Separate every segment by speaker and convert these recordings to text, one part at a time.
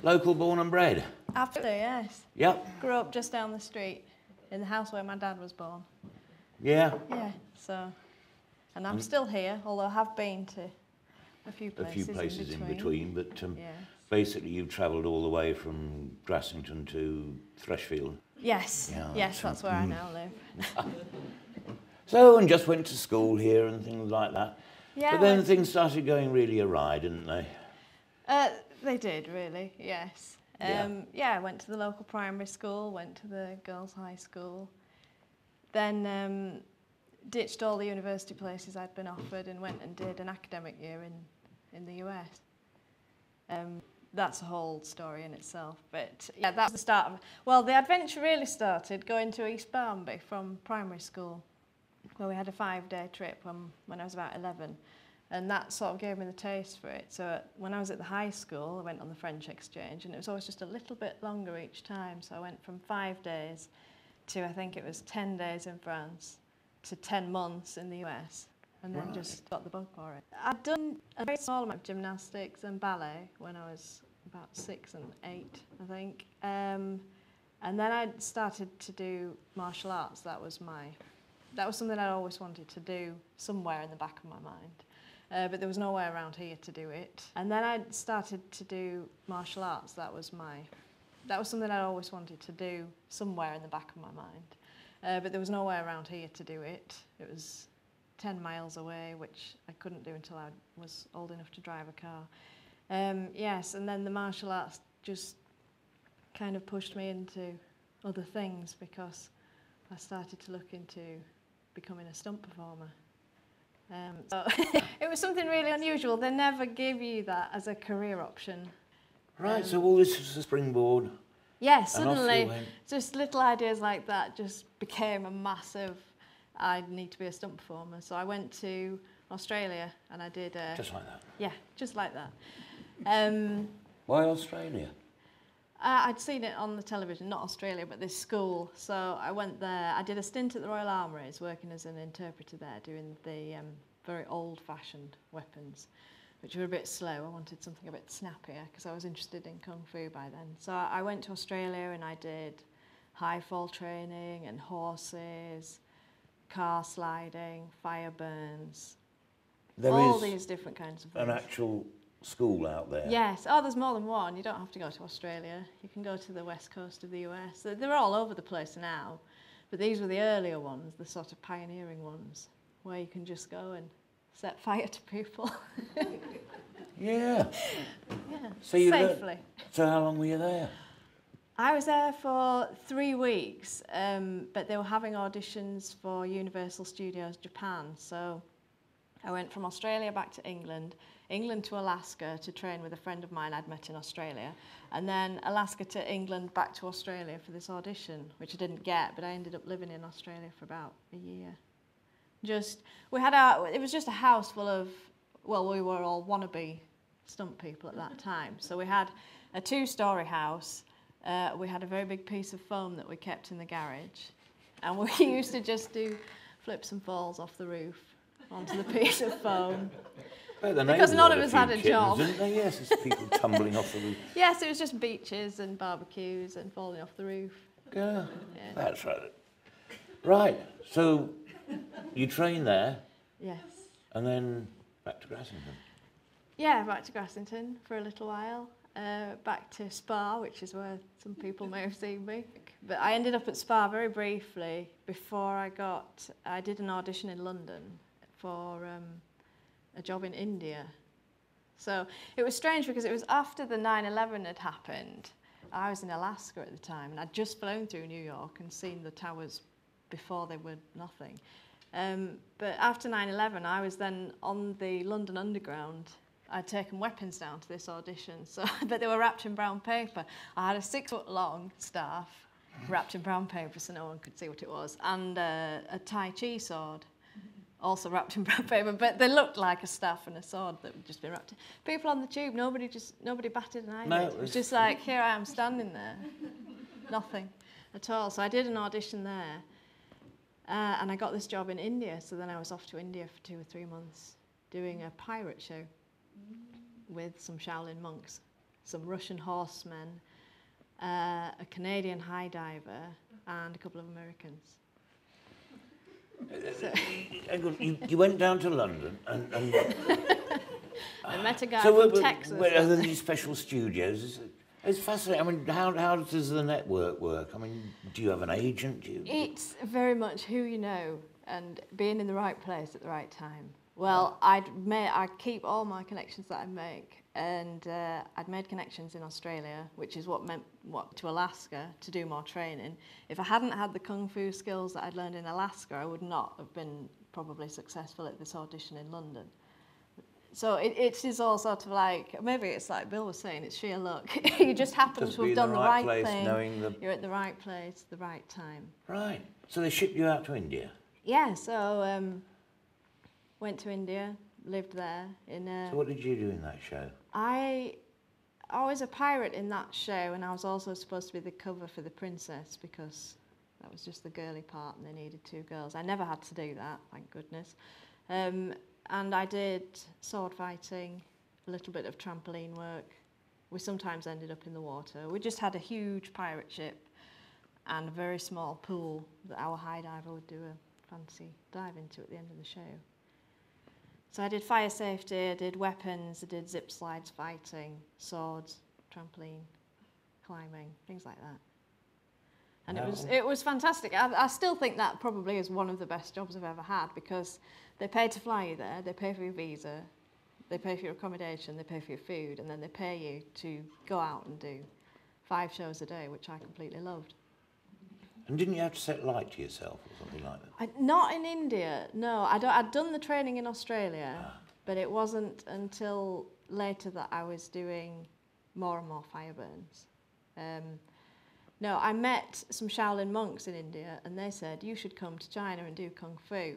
Speaker 1: Local born and bred?
Speaker 2: Absolutely, yes.
Speaker 1: Yep.
Speaker 2: Grew up just down the street in the house where my dad was born.
Speaker 1: Yeah?
Speaker 2: Yeah, so... And I'm still here, although I have been to a few places,
Speaker 1: in between, but
Speaker 2: yes.
Speaker 1: basically you've travelled all the way from Grassington to Freshfield.
Speaker 2: Yes,
Speaker 1: Yeah,
Speaker 2: yes, that's where I now live.
Speaker 1: So, and just went to school here and things like that.
Speaker 2: Yeah,
Speaker 1: but then things started going really awry, didn't they?
Speaker 2: They did, really, yes. Yeah, I went to the local primary school, went to the girls' high school, then ditched all the university places I'd been offered and went and did an academic year in the US. That's a whole story in itself, but yeah, that was the start of... Well, the adventure really started going to East Barnby from primary school, where we had a 5-day trip when I was about 11, and that sort of gave me the taste for it. So when I was at the high school, I went on the French exchange, and it was always just a little bit longer each time, so I went from 5 days to, I think it was 10 days in France, to 10 months in the US, and then just got the bug for it. I'd done a very small amount of gymnastics and ballet when I was about 6 and 8, I think. And then I started to do martial arts. That was something I'd always wanted to do somewhere in the back of my mind. But there was nowhere around here to do it. And then I started to do martial arts. That was something I'd always wanted to do somewhere in the back of my mind. But there was nowhere around here to do it. It was 10 miles away, which I couldn't do until I was old enough to drive a car. Yes, and then the martial arts just kind of pushed me into other things because I started to look into becoming a stunt performer. So it was something really unusual. They never give you that as a career option.
Speaker 1: Right, so all this was a springboard.
Speaker 2: Yeah, suddenly just little ideas like that just became a massive, I need to be a stunt performer. So I went to Australia and I did
Speaker 1: just like that?
Speaker 2: Yeah, just like that.
Speaker 1: Why Australia?
Speaker 2: I'd seen it on the television, not Australia, but this school. So I went there. I did a stint at the Royal Armouries, working as an interpreter there, doing the very old-fashioned weapons, which were a bit slow. I wanted something a bit snappier because I was interested in Kung Fu by then. So I went to Australia and I did high fall training and horses, car sliding, fire burns, all these different kinds of things.
Speaker 1: An actual school out there?
Speaker 2: Yes. Oh, there's more than one. You don't have to go to Australia. You can go to the west coast of the US. They're all over the place now, but these were the earlier ones, the sort of pioneering ones, where you can just go and set fire to people.
Speaker 1: Yeah.
Speaker 2: Yeah.
Speaker 1: So
Speaker 2: safely.
Speaker 1: So how long were you there?
Speaker 2: I was there for 3 weeks, but they were having auditions for Universal Studios Japan. So I went from Australia back to England to Alaska to train with a friend of mine I'd met in Australia, and then Alaska to England back to Australia for this audition, which I didn't get, but I ended up living in Australia for about a year. It was just a house full of, well, we were all wannabe stunt people at that time. So we had a 2-story house. We had a very big piece of foam that we kept in the garage, and we used to just do flips and falls off the roof onto the piece of foam. Because none of us had a job.
Speaker 1: Didn't they? Yes, it's people tumbling off the roof.
Speaker 2: Yes, it was just beaches and barbecues and falling off the roof.
Speaker 1: Yeah, that's right. Right, so you trained there.
Speaker 2: Yes.
Speaker 1: And then back to Grassington.
Speaker 2: Yeah, back to Grassington for a little while. Back to Spar, which is where some people may have seen me. But I ended up at Spar very briefly before I did an audition in London for a job in India. So it was strange because it was after the 9/11 had happened. I was in Alaska at the time and I'd just flown through New York and seen the towers before they were nothing. But after 9/11, I was then on the London Underground. I'd taken weapons down to this audition, but they were wrapped in brown paper. I had a 6-foot-long staff wrapped in brown paper so no one could see what it was, and a Tai Chi sword, also wrapped in brown paper, but they looked like a staff and a sword that had just been wrapped in. People on the tube, nobody batted an eyelid.
Speaker 1: No,
Speaker 2: it was just like, here I am standing there, nothing at all. So I did an audition there, and I got this job in India, so then I was off to India for 2 or 3 months doing a pirate show with some Shaolin monks. some Russian horsemen, a Canadian high diver, and a couple of Americans. So
Speaker 1: you went down to London and
Speaker 2: I met a guy from Texas.
Speaker 1: Are there these special studios? It's fascinating. I mean, how does the network work? I mean, do you have an agent?
Speaker 2: It's very much who you know and being in the right place at the right time. Well, I'd keep all my connections that I make, and I'd made connections in Australia, which is what meant to Alaska to do more training. If I hadn't had the kung fu skills that I'd learned in Alaska, I would not have been probably successful at this audition in London. So it is all sort of like, maybe it's like Bill was saying, it's sheer luck. You just happen to have done the right thing. You're at the right place, the right time.
Speaker 1: Right. So they shipped you out to India?
Speaker 2: Yeah, so went to India, lived there.
Speaker 1: So what did you do in that show?
Speaker 2: I was a pirate in that show, and I was also supposed to be the cover for the princess because that was just the girly part and they needed 2 girls. I never had to do that, thank goodness. And I did sword fighting, a little bit of trampoline work. We sometimes ended up in the water. We just had a huge pirate ship and a very small pool that our high diver would do a fancy dive into at the end of the show. So I did fire safety, I did weapons, I did zip slides, fighting, swords, trampoline, climbing, things like that. And it was fantastic. I still think that probably is one of the best jobs I've ever had because they pay to fly you there, they pay for your visa, they pay for your accommodation, they pay for your food, and then they pay you to go out and do 5 shows a day, which I completely loved.
Speaker 1: And didn't you have to set light to yourself or something like that?
Speaker 2: Not in India, no. I'd done the training in Australia, but it wasn't until later that I was doing more and more fire burns. No, I met some Shaolin monks in India and they said, you should come to China and do Kung Fu.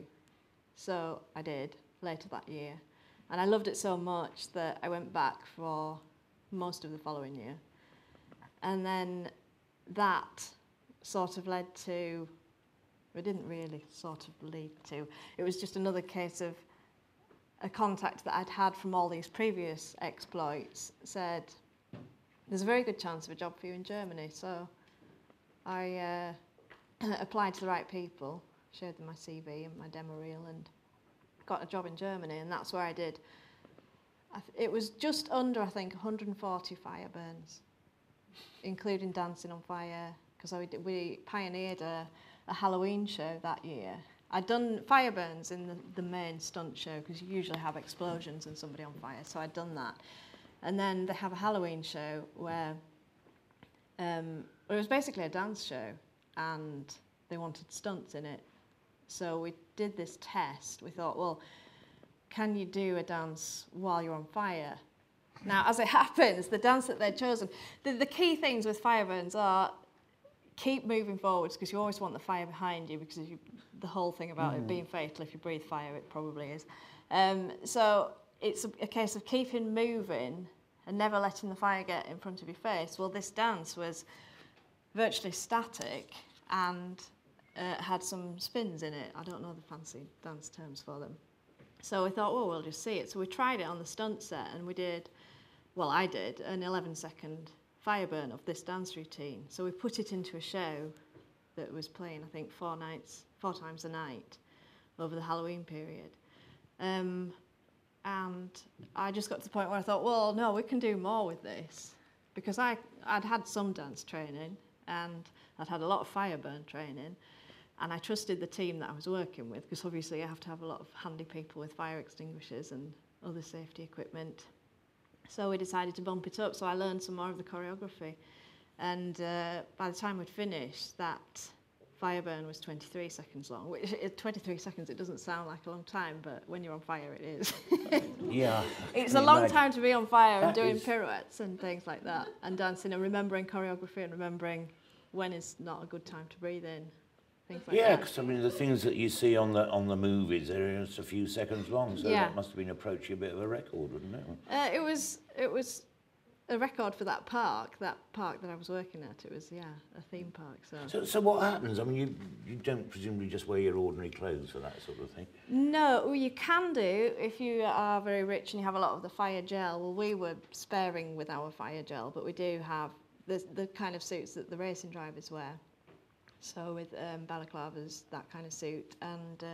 Speaker 2: So I did later that year. And I loved it so much that I went back for most of the following year. And then that sort of led to, it didn't really sort of lead to, it was just another case of a contact that I'd had from all these previous exploits said, there's a very good chance of a job for you in Germany. So I applied to the right people, showed them my CV and my demo reel and got a job in Germany, and that's where I did. It was just under, I think, 140 fire burns, including dancing on fire, because we pioneered a Halloween show that year. I'd done fire burns in the main stunt show, because you usually have explosions and somebody on fire, so I'd done that. And then they have a Halloween show where it was basically a dance show, and they wanted stunts in it. So we did this test. We thought, well, can you do a dance while you're on fire? Now, as it happens, the dance that they'd chosen, the key things with fire burns are keep moving forwards, because you always want the fire behind you, because the whole thing about it being fatal, if you breathe fire, it probably is. So it's a case of keeping moving and never letting the fire get in front of your face. Well, this dance was virtually static and had some spins in it. I don't know the fancy dance terms for them. So we thought, well, we'll just see it. So we tried it on the stunt set, and we did, well, I did an 11-second fire burn of this dance routine. So we put it into a show that was playing, I think, 4 times a night over the Halloween period. And I just got to the point where I thought, well, no, we can do more with this. Because I'd had some dance training, and I'd had a lot of fire burn training, and I trusted the team that I was working with, because obviously you have to have a lot of handy people with fire extinguishers and other safety equipment. So we decided to bump it up, so I learned some more of the choreography. And by the time we'd finished, that fire burn was 23 seconds long, which 23 seconds, it doesn't sound like a long time, but when you're on fire, it is.
Speaker 1: Yeah.
Speaker 2: It's a long time to be on fire and doing pirouettes and things like that, and dancing and remembering choreography and remembering when is not a good time to breathe in, things like that.
Speaker 1: Yeah, because I mean the things that you see on the movies, they're just a few seconds long, so that must have been approaching a bit of a record, wouldn't it?
Speaker 2: It was a record for that park that I was working at. It was, yeah, a theme park.
Speaker 1: So what happens? I mean, you don't presumably just wear your ordinary clothes for that sort of thing?
Speaker 2: No, well, you can do if you are very rich and you have a lot of the fire gel. Well, we were sparing with our fire gel, but we do have the kind of suits that the racing drivers wear. So with balaclavas, that kind of suit, and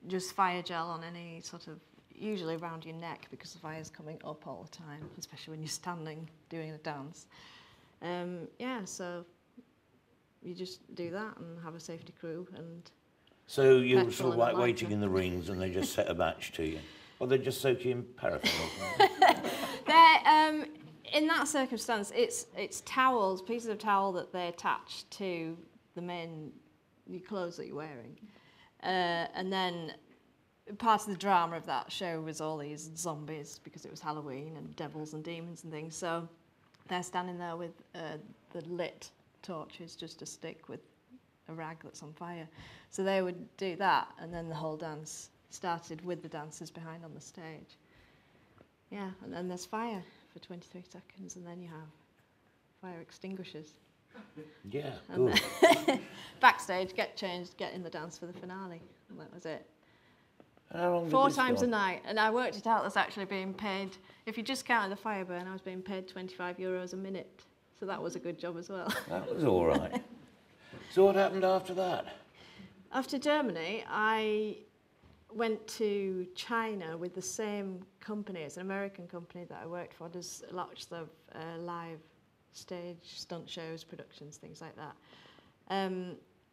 Speaker 2: just fire gel on any sort of, usually around your neck because the fire's coming up all the time, especially when you're standing doing a dance. Yeah, so you just do that and have a safety crew and.
Speaker 1: So you're sort of like waiting in the rings and they just set a match to you? Or they just soak you in paraffin or something?
Speaker 2: In that circumstance, it's towels, pieces of towel that they attach to your clothes that you're wearing. And then part of the drama of that show was all these zombies, because it was Halloween, and devils and demons and things. So they're standing there with the lit torches just to stick with a rag that's on fire. So they would do that, and then the whole dance started with the dancers behind on the stage. Yeah, and then there's fire for 23 seconds, and then you have fire extinguishers.
Speaker 1: Yeah,
Speaker 2: and
Speaker 1: good.
Speaker 2: Backstage, get changed, get in the dance for the finale, and that was it.
Speaker 1: How long did
Speaker 2: 4
Speaker 1: this
Speaker 2: times
Speaker 1: go
Speaker 2: a
Speaker 1: on?
Speaker 2: night, and I worked it out. That's actually being paid. If you just counted the fire burn, I was being paid €25 a minute, so that was a good job as well.
Speaker 1: That was all right. So what happened after that?
Speaker 2: After Germany, I went to China with the same company. It's an American company that I worked for. Does lots of live stage stunt shows, productions, things like that.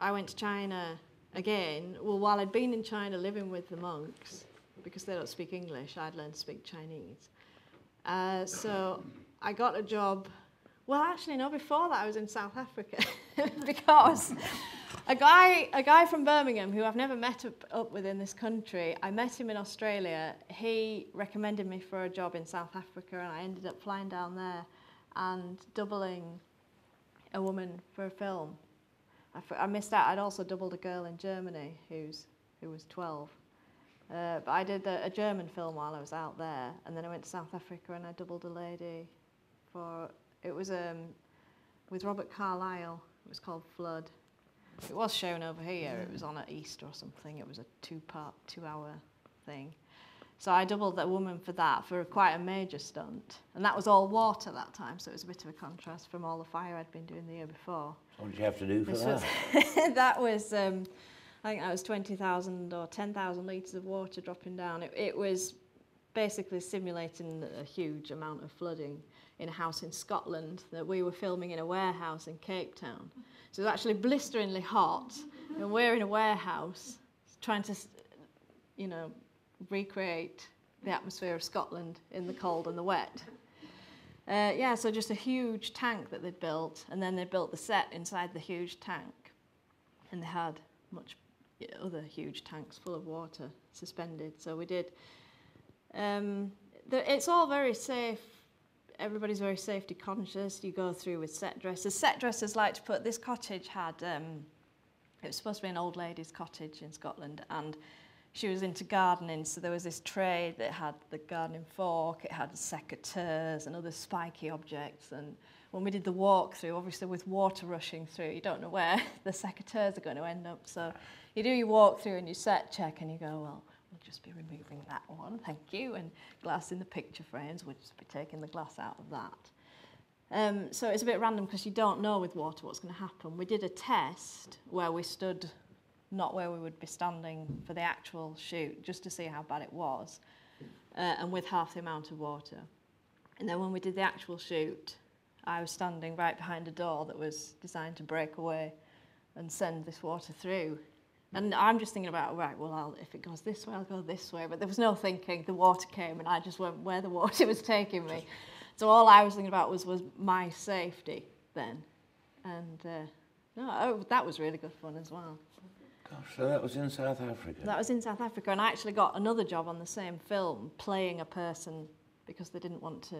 Speaker 2: I went to China again. Well, while I'd been in China living with the monks, because they don't speak English, I'd learned to speak Chinese. So I got a job. Well, actually, no, before that I was in South Africa because a guy from Birmingham who I've never met up with in this country, I met him in Australia. He recommended me for a job in South Africa, and I ended up flying down there and doubling a woman for a film. I missed out. I'd also doubled a girl in Germany who was 12. But I did a German film while I was out there, and then I went to South Africa and I doubled a lady for... It was with Robert Carlyle. It was called Flood. It was shown over here. It was on at Easter or something. It was a 2-hour thing. So I doubled that woman for that, for quite a major stunt. And that was all water that time, so it was a bit of a contrast from all the fire I'd been doing the year before.
Speaker 1: What did you have to do for that?
Speaker 2: That was, I think that was 20,000 or 10,000 litres of water dropping down. It was basically simulating a huge amount of flooding in a house in Scotland that we were filming in a warehouse in Cape Town. So it was actually blisteringly hot, and we're in a warehouse trying to, recreate the atmosphere of Scotland in the cold and the wet. So just a huge tank that they'd built, and then they built the set inside the huge tank, and they had other huge tanks full of water suspended. So we did. It's all very safe. Everybody's very safety conscious. You go through with set dressers. Set dressers like to put, this cottage had, it was supposed to be an old lady's cottage in Scotland, and she was into gardening, so there was this tray that had the gardening fork, it had secateurs and other spiky objects, and when we did the walkthrough, obviously with water rushing through, you don't know where the secateurs are going to end up, so you do your walkthrough and your set check, and you go, well, we'll just be removing that one, thank you, and glass in the picture frames, we'll just be taking the glass out of that. So it's a bit random because you don't know with water what's going to happen. We did a test where we stood not where we would be standing for the actual shoot, just to see how bad it was, and with half the amount of water. And then when we did the actual shoot, I was standing right behind a door that was designed to break away and send this water through. And I'm just thinking about, right, well, if it goes this way, I'll go this way. But there was no thinking. The water came, and I just went where the water was taking me. So all I was thinking about was my safety then. And that was really good fun as well.
Speaker 1: Gosh, so that was in South Africa?
Speaker 2: That was in South Africa, and I actually got another job on the same film, playing a person, because they didn't want to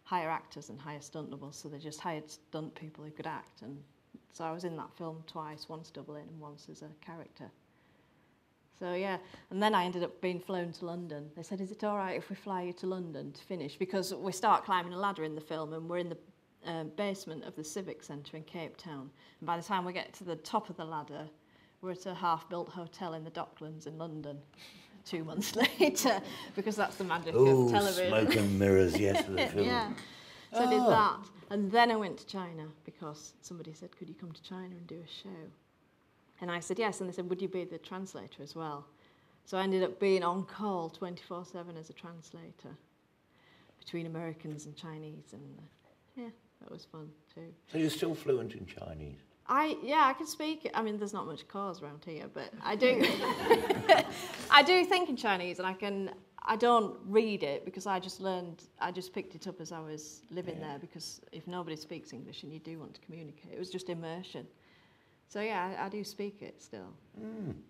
Speaker 2: hire actors and hire stunt doubles, so they just hired stunt people who could act. And so I was in that film twice, once doubling and once as a character. So yeah, and then I ended up being flown to London. They said, is it all right if we fly you to London to finish? Because we start climbing a ladder in the film and we're in the basement of the Civic Centre in Cape Town. And by the time we get to the top of the ladder, we're at a half-built hotel in the Docklands in London 2 months later, because that's the magic of television.
Speaker 1: Smoke and mirrors, yes, for the film.
Speaker 2: Yeah. So I did that. And then I went to China because somebody said, could you come to China and do a show? And I said yes, and they said, would you be the translator as well? So I ended up being on call 24/7 as a translator between Americans and Chinese, and yeah, that was fun too.
Speaker 1: So you're still fluent in Chinese?
Speaker 2: I can speak it. I mean, there's not much cause around here, but I do. I do think in Chinese, and I don't read it because I just picked it up as I was living there, because if nobody speaks English and you do want to communicate, it was just immersion. So yeah, I do speak it still,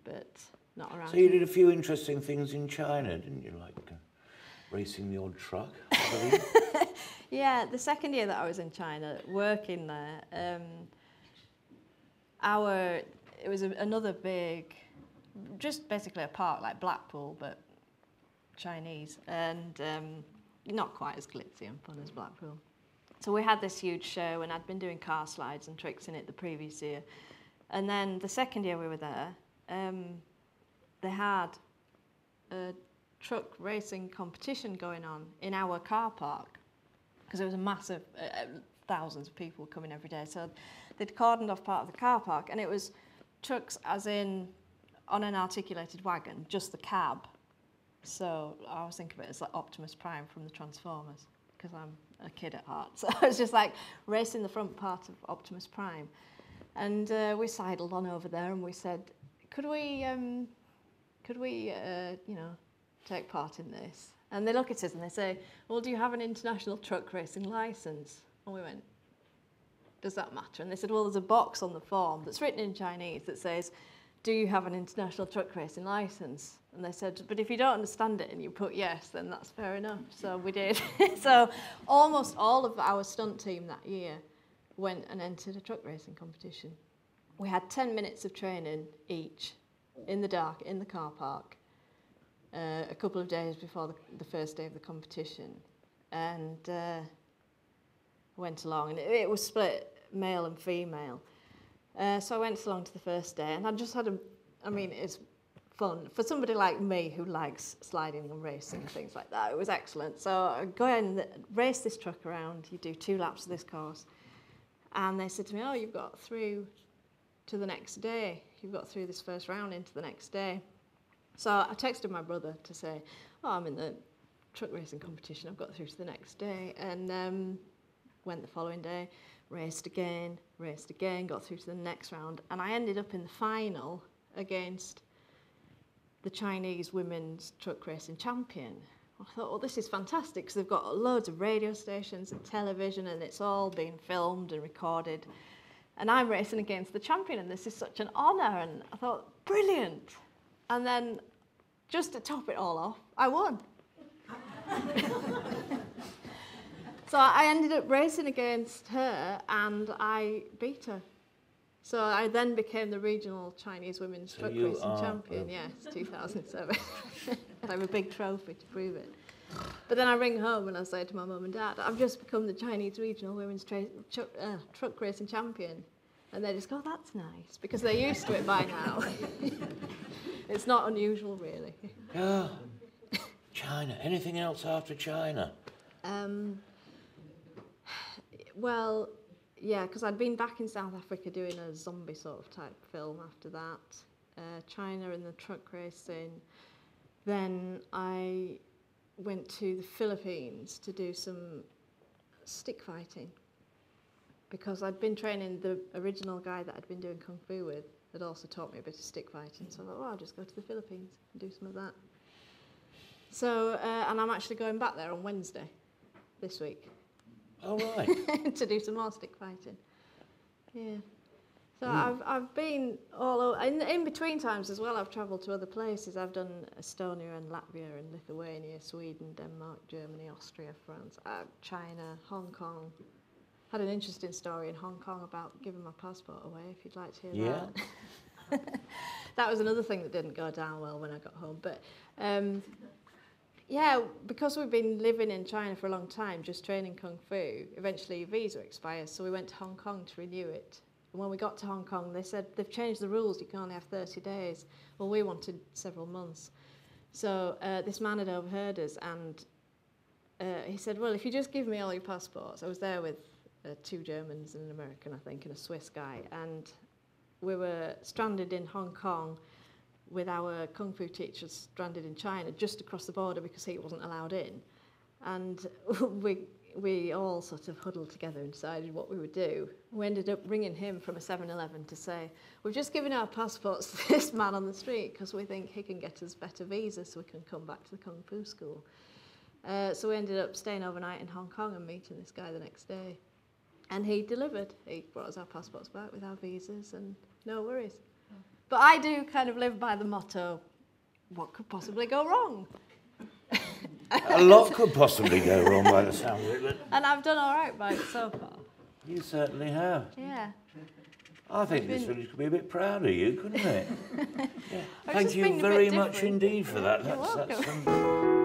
Speaker 2: but not around.
Speaker 1: So you did a few interesting things in China, didn't you? Like racing the odd truck, I believe.
Speaker 2: Yeah, the second year that I was in China, working there, it was another big, just basically a park like Blackpool, but Chinese, and not quite as glitzy and fun as Blackpool. So we had this huge show, and I'd been doing car slides and tricks in it the previous year. And then the second year we were there, they had a truck racing competition going on in our car park, because there was a massive, thousands of people coming every day. So they'd cordoned off part of the car park, and it was trucks as in on an articulated wagon, just the cab. So I always think of it as like Optimus Prime from the Transformers, because I'm a kid at heart. So I was just like racing the front part of Optimus Prime. And we sidled on over there, and we said, could we take part in this? And they look at us and they say, well, do you have an international truck racing licence? And we went, does that matter? And they said, well, there's a box on the form that's written in Chinese that says, do you have an international truck racing licence? And they said, but if you don't understand it and you put yes, then that's fair enough. So we did. So almost all of our stunt team that year went and entered a truck racing competition. We had 10 minutes of training each, in the dark, in the car park, a couple of days before the first day of the competition. And went along, and it was split male and female. So I went along to the first day, and I just had it's fun. For somebody like me who likes sliding and racing and things like that, it was excellent. So I go and race this truck around, you do 2 laps of this course. And they said to me, oh, you've got through to the next day. You've got through this first round into the next day. So I texted my brother to say, oh, I'm in the truck racing competition. I've got through to the next day. And went the following day, raced again, got through to the next round. And I ended up in the final against the Chinese women's truck racing champion. I thought, well, this is fantastic, because they've got loads of radio stations and television, and it's all being filmed and recorded. And I'm racing against the champion, and this is such an honour. And I thought, brilliant. And then, just to top it all off, I won. So I ended up racing against her, and I beat her. So I then became the regional Chinese women's truck racing champion, yes, 2007. I have a big trophy to prove it. But then I ring home and I say to my mum and dad, I've just become the Chinese regional women's truck racing champion. And they just go, that's nice, because they're used to it by now. It's not unusual, really.
Speaker 1: Yeah. China. Anything else after China?
Speaker 2: Well, yeah, because I'd been back in South Africa doing a zombie sort of type film after that. China and the truck racing. Then I went to the Philippines to do some stick fighting, because I'd been training the original guy that I'd been doing Kung Fu with, had also taught me a bit of stick fighting. So I thought, well, I'll just go to the Philippines and do some of that. So, and I'm actually going back there on Wednesday this week.
Speaker 1: Oh, right.
Speaker 2: To do some more stick fighting. Yeah. So I've been all over. In between times as well, I've travelled to other places. I've done Estonia and Latvia and Lithuania, Sweden, Denmark, Germany, Austria, France, China, Hong Kong. Had an interesting story in Hong Kong about giving my passport away, if you'd like to hear that. that was another thing that didn't go down well when I got home. But yeah, because we've been living in China for a long time, just training Kung Fu, eventually your visa expires, so we went to Hong Kong to renew it. And when we got to Hong Kong, they said, they've changed the rules, you can only have 30 days. Well, we wanted several months. So this man had overheard us, and he said, well, if you just give me all your passports. I was there with 2 Germans and an American, I think, and a Swiss guy, and we were stranded in Hong Kong with our Kung Fu teachers stranded in China, just across the border because he wasn't allowed in. And we all sort of huddled together and decided what we would do. We ended up ringing him from a 7-Eleven to say, we've just given our passports to this man on the street because we think he can get us better visas so we can come back to the Kung Fu school. So we ended up staying overnight in Hong Kong and meeting this guy the next day. And he delivered. He brought us our passports back with our visas and no worries. But I do kind of live by the motto, what could possibly go wrong?
Speaker 1: A lot could possibly go wrong by the sound of it. But
Speaker 2: and I've done all right by it so far.
Speaker 1: You certainly have.
Speaker 2: Yeah.
Speaker 1: I think this village could be a bit proud of you, couldn't it? Yeah.
Speaker 2: I've
Speaker 1: Thank
Speaker 2: just
Speaker 1: you
Speaker 2: been a
Speaker 1: very
Speaker 2: bit
Speaker 1: much
Speaker 2: different.
Speaker 1: indeed for that.
Speaker 2: You're
Speaker 1: That's
Speaker 2: welcome.